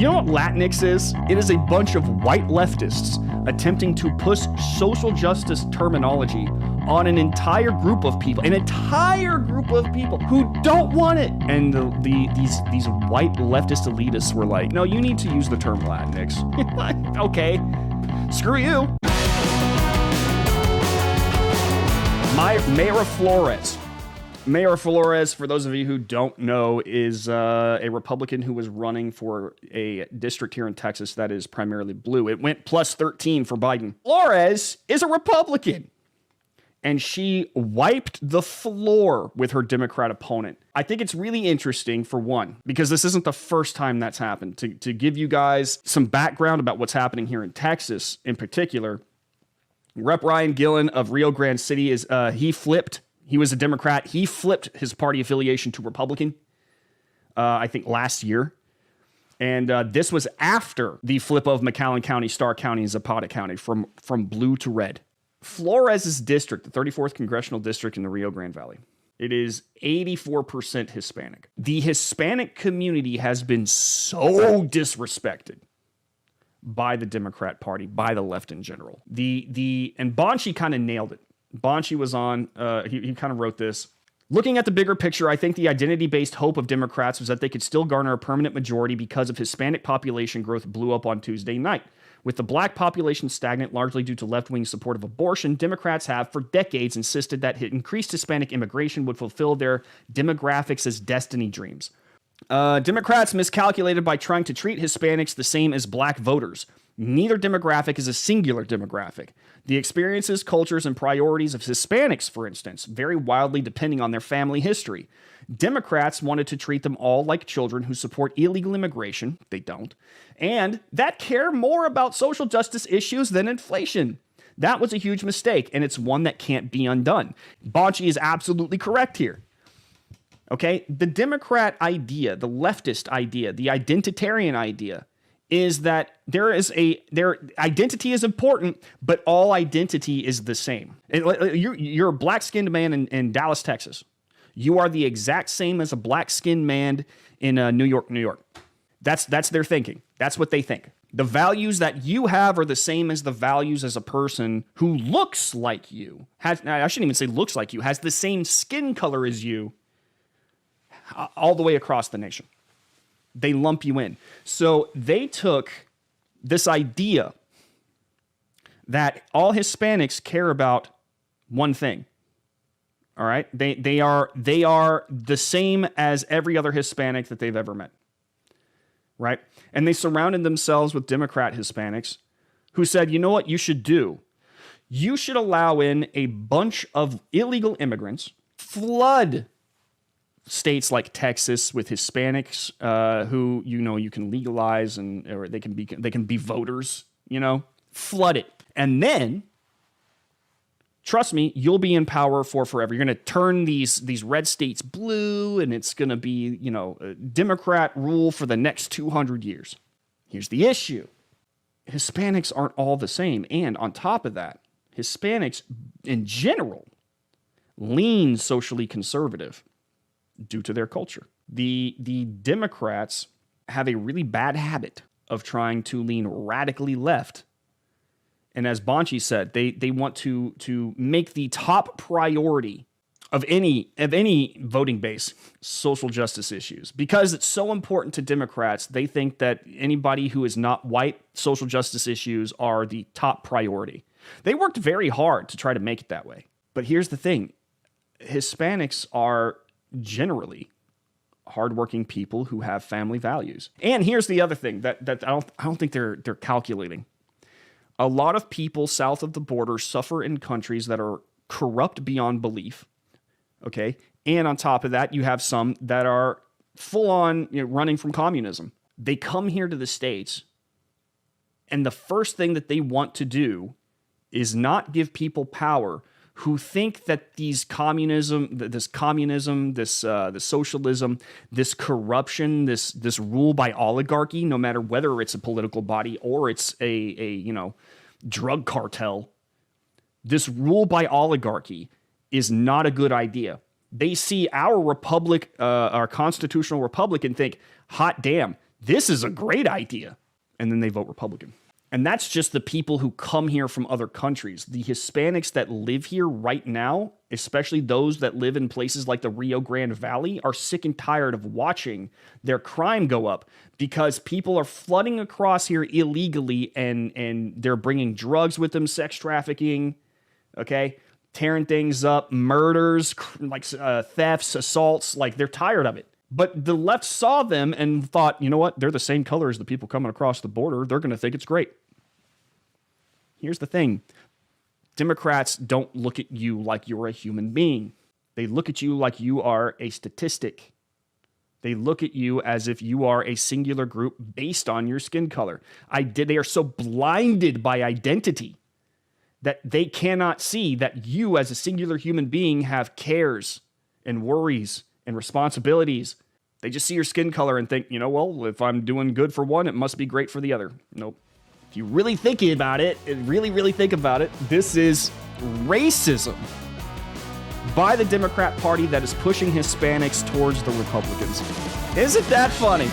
You know what Latinx is? It is a bunch of white leftists attempting to push social justice terminology on an entire group of people who don't want it. And these white leftist elitists were like, no, you need to use the term Latinx. Okay, screw you. Mayra Flores. Mayra Flores, for those of you who don't know, is a Republican who was running for a district here in Texas that is primarily blue. It went plus 13 for Biden. Flores is a Republican, and she wiped the floor with her Democrat opponent. I think it's really interesting, for one, because this isn't the first time that's happened. To give you guys some background about what's happening here in Texas in particular, Rep. Ryan Gillen of Rio Grande City he was a Democrat. He flipped his party affiliation to Republican, I think last year. And this was after the flip of McAllen County, Starr County, and Zapata County from blue to red. Flores' district, the 34th Congressional District in the Rio Grande Valley, it is 84% Hispanic. The Hispanic community has been so disrespected by the Democrat Party, by the left in general. And Bonchi kind of nailed it. Bonchi was on, he kind of wrote this. Looking at the bigger picture, I think the identity-based hope of Democrats was that they could still garner a permanent majority because of Hispanic population growth blew up on Tuesday night. With the black population stagnant largely due to left-wing support of abortion, Democrats have for decades insisted that increased Hispanic immigration would fulfill their demographics as destiny dreams. Democrats miscalculated by trying to treat Hispanics the same as black voters. Neither demographic is a singular demographic. The experiences, cultures, and priorities of Hispanics, for instance, vary wildly depending on their family history. Democrats wanted to treat them all like children who support illegal immigration. They don't. And that care more about social justice issues than inflation. That was a huge mistake, and it's one that can't be undone. Bonchi is absolutely correct here. Okay? The Democrat idea, the leftist idea, the identitarian idea is that their identity is important, but all identity is the same. You're a black-skinned man in Dallas, Texas. You are the exact same as a black-skinned man in New York, New York. That's their thinking. That's what they think. The values that you have are the same as the values as a person who looks like you. I shouldn't even say looks like you, has the same skin color as you all the way across the nation. They lump you in. So they took this idea that all Hispanics care about one thing. All right? They are the same as every other Hispanic that they've ever met. Right? And they surrounded themselves with Democrat Hispanics who said, you know what you should do? You should allow in a bunch of illegal immigrants, flood states like Texas with Hispanics who, you can legalize or they can be voters, flood it. And then, trust me, you'll be in power for forever. You're going to turn these red states blue, and it's going to be, Democrat rule for the next 200 years. Here's the issue. Hispanics aren't all the same. And on top of that, Hispanics in general lean socially conservative due to their culture. The Democrats have a really bad habit of trying to lean radically left. And as Bonchi said, they want to make the top priority of any voting base social justice issues. Because it's so important to Democrats, they think that anybody who is not white, social justice issues are the top priority. They worked very hard to try to make it that way. But here's the thing. Hispanics are generally hardworking people who have family values. And here's the other thing that I don't think they're calculating. A lot of people south of the border suffer in countries that are corrupt beyond belief. Okay? And on top of that, you have some that are full on running from communism. They come here to the States, and the first thing that they want to do is not give people power who think that this socialism, this corruption, this rule by oligarchy, no matter whether it's a political body or it's a drug cartel, this rule by oligarchy is not a good idea. They see our republic, our constitutional republic, and think, hot damn, this is a great idea. And then they vote Republican. And that's just the people who come here from other countries. The Hispanics that live here right now, especially those that live in places like the Rio Grande Valley, are sick and tired of watching their crime go up because people are flooding across here illegally and they're bringing drugs with them, sex trafficking, okay, tearing things up, murders, like thefts, assaults, like they're tired of it. But the left saw them and thought, you know what? They're the same color as the people coming across the border. They're going to think it's great. Here's the thing. Democrats don't look at you like you're a human being. They look at you like you are a statistic. They look at you as if you are a singular group based on your skin color. They are so blinded by identity that they cannot see that you as a singular human being have cares and worries and responsibilities. They just see your skin color and think, well, if I'm doing good for one, it must be great for the other. Nope. If you really think about it, really think about it, this is racism by the Democrat Party that is pushing Hispanics towards the Republicans. Isn't that funny?